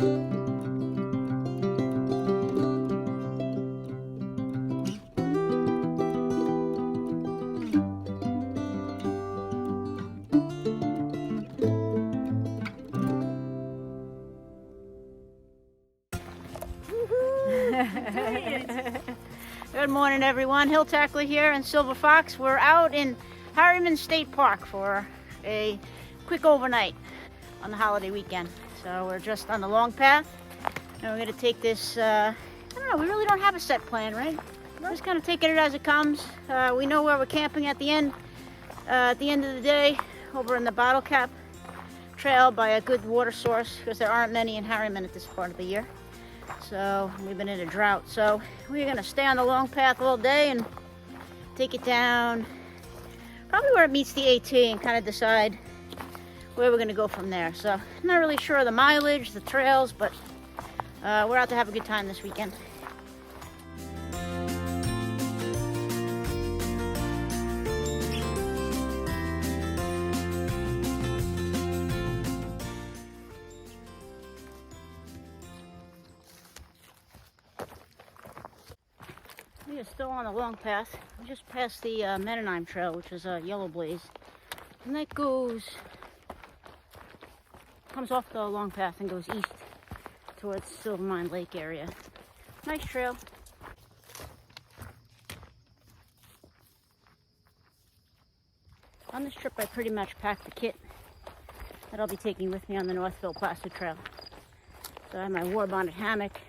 Good morning, everyone. Hill Tackler here and Silver Fox. We're out in Harriman State Park for a quick overnight on the holiday weekend. So we're just on the long path, and we're going to take this, I don't know, we really don't have a set plan, right? We're just kind of taking it as it comes. We know where we're camping at the end of the day, over in the Bottle Cap Trail by a good water source, because there aren't many in Harriman at this part of the year. So we've been in a drought. So we're gonna stay on the long path all day and take it down probably where it meets the AT and kind of decide where we're gonna go from there. So I'm not really sure of the mileage, the trails, but we're out to have a good time this weekend. We are still on the long path. We just passed the Meandering Trail, which is a yellow blaze, and that comes off the long path and goes east towards Silver Mine Lake area. Nice trail. On this trip, I pretty much packed the kit that I'll be taking with me on the Northville Placer Trail. So I have my war bonnet hammock,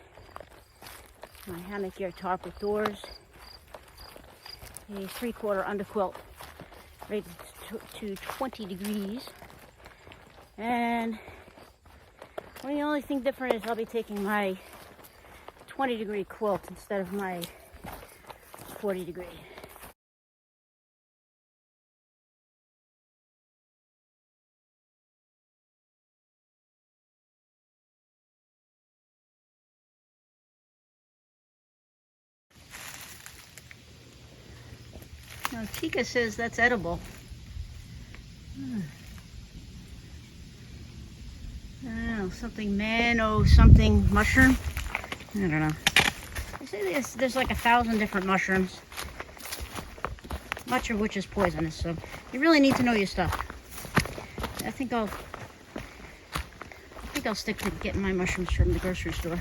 my hammock gear tarp with doors, a 3/4 underquilt rated to 20 degrees, and the only thing different is I'll be taking my 20-degree quilt instead of my 40-degree. Now, Chica says that's edible. I don't know, something something mushroom. I don't know. They say there's like 1,000 different mushrooms, much of which is poisonous. So you really need to know your stuff. I think I'll stick to getting my mushrooms from the grocery store.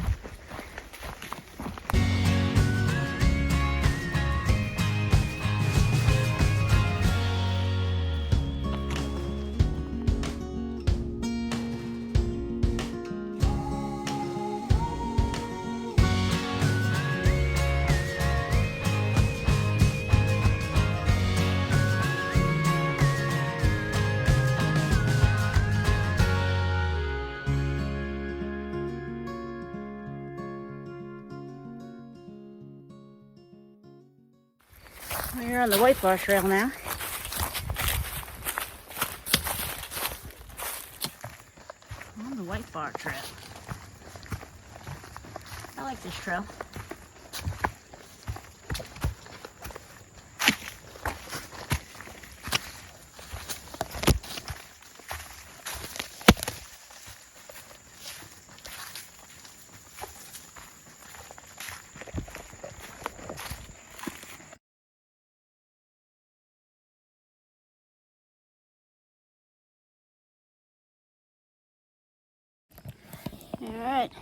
We're on the White Bar Trail now. On the White Bar Trail. I like this trail. Alright,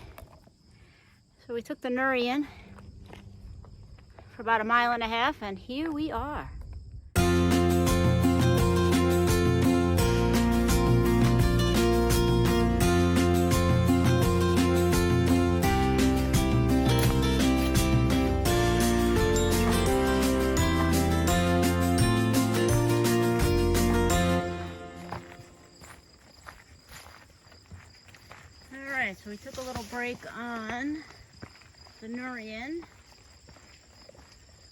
so we took the Nurian for about 1.5 miles, and here we are. So we took a little break on the Nurian,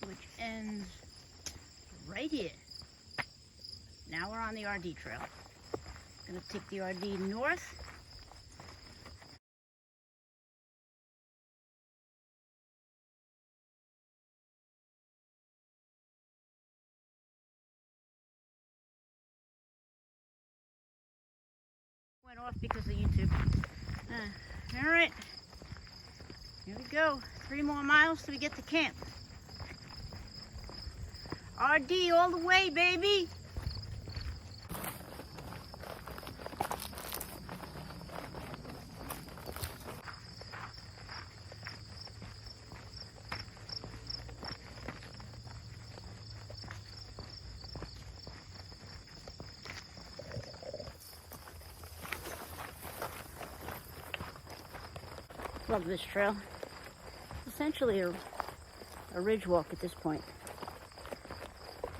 which ends right here. Now we're on the RD trail. Gonna take the RD north. Went off because of YouTube. All right, here we go. 3 more miles till we get to camp. RD all the way, baby. Love this trail. It's essentially a ridge walk at this point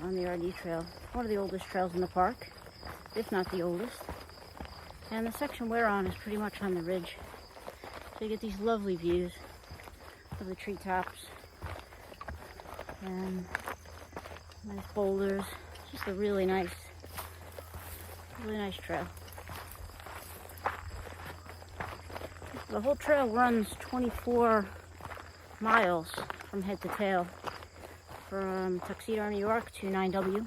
on the RD trail. One of the oldest trails in the park, if not the oldest. And the section we're on is pretty much on the ridge. So you get these lovely views of the treetops and nice boulders. Just a really nice trail. The whole trail runs 24 miles from head to tail, from Tuxedo, New York to 9W.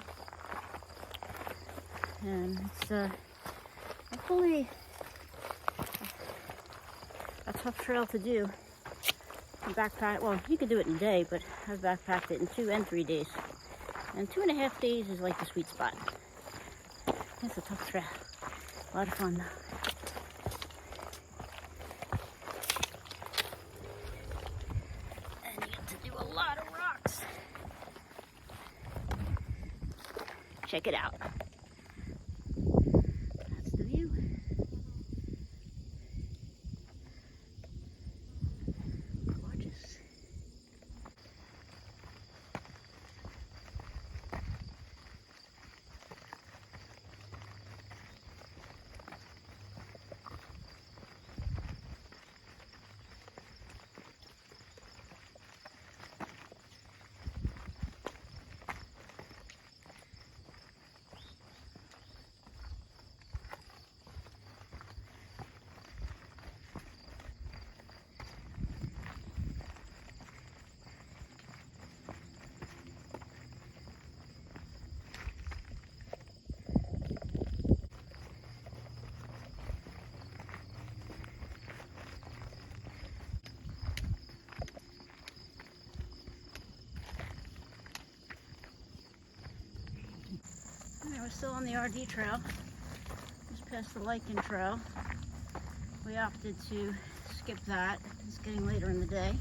And it's hopefully a tough trail to do. Backpack, well, you could do it in a day, but I've backpacked it in 2 and 3 days. And 2.5 days is like the sweet spot. It's a tough trail. A lot of fun though. Check it out. That's the view. Gorgeous. We're still on the RD trail, just past the Lichen Trail. We opted to skip that. It's getting later in the day,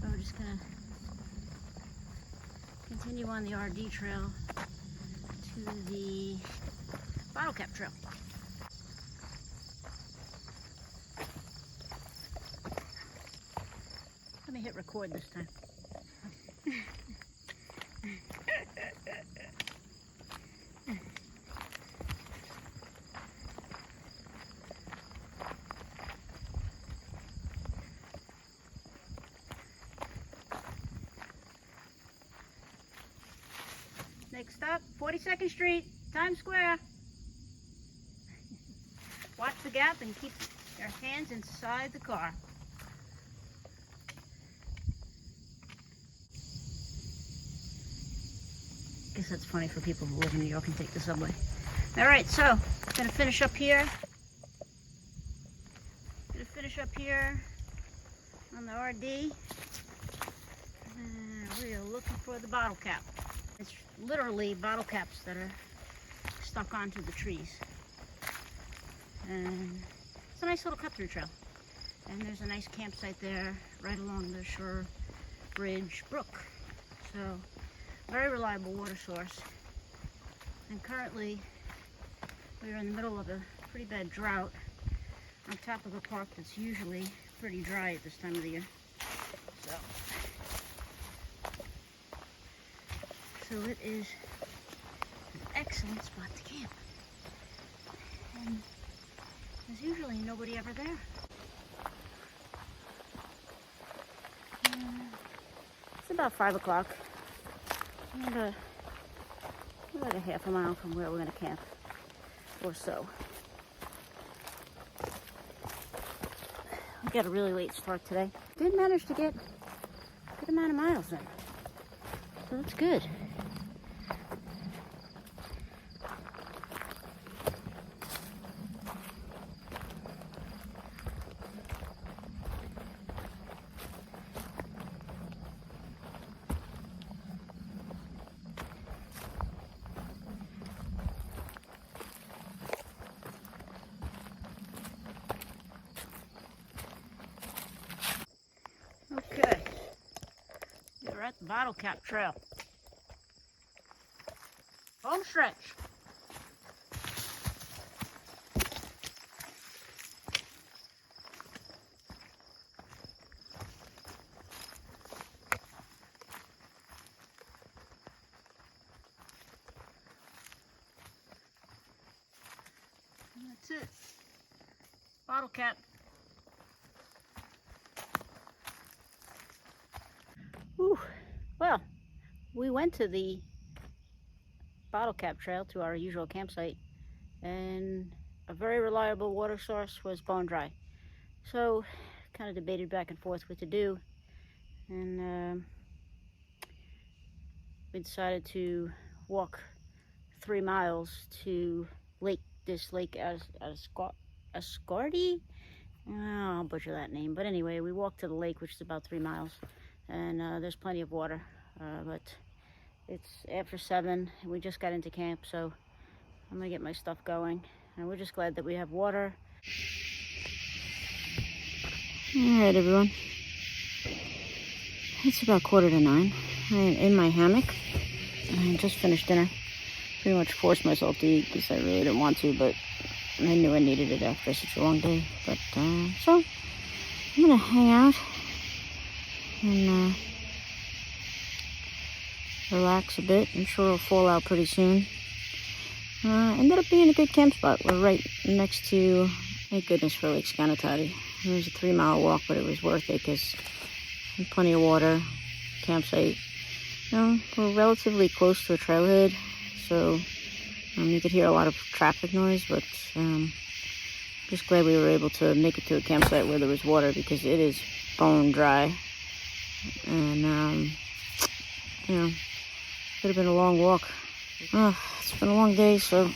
so we're just gonna continue on the RD trail to the Bottle Cap Trail. Let me hit record this time. Next stop, 42nd Street, Times Square. Watch the gap and keep your hands inside the car. Guess that's funny for people who live in New York and take the subway. All right, so I'm gonna finish up here. On the RD. And we are looking for the bottle cap. It's literally bottle caps that are stuck onto the trees. And it's a nice little cut-through trail. And there's a nice campsite there right along the Shore Bridge Brook. So, very reliable water source. And currently, we're in the middle of a pretty bad drought on top of a park that's usually pretty dry at this time of the year. So it is an excellent spot to camp. And there's usually nobody ever there. It's about 5 o'clock. About a half a mile from where we're going to camp, or so. We got a really late start today. Did manage to get a good amount of miles in, so that's good. We're at the Bottle Cap Trail. Home stretch. And that's it. Bottle Cap. Whew. Well, we went to the Bottle Cap Trail, to our usual campsite, and a very reliable water source was bone dry. So kind of debated back and forth what to do, and we decided to walk 3 miles to this lake Ascardi. I'll butcher that name, but anyway, we walked to the lake, which is about 3 miles, and there's plenty of water, but it's after 7 and we just got into camp, so I'm gonna get my stuff going, and we're just glad that we have water. All right, everyone, it's about 8:45. I'm in my hammock. I just finished dinner. Pretty much forced myself to eat because I really didn't want to, but I knew I needed it after such a long day. But so I'm gonna hang out and relax a bit. I'm sure it'll fall out pretty soon. Ended up being a good camp spot. We're right next to, thank goodness for Lake Scanatati. It was a 3-mile walk, but it was worth it because plenty of water, campsite. You know, we're relatively close to a trailhead, so you could hear a lot of traffic noise, but just glad we were able to make it to a campsite where there was water, because it is bone dry. And you know, could have been a long walk. It's been a long day, so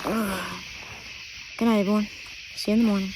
good night, everyone. See you in the morning.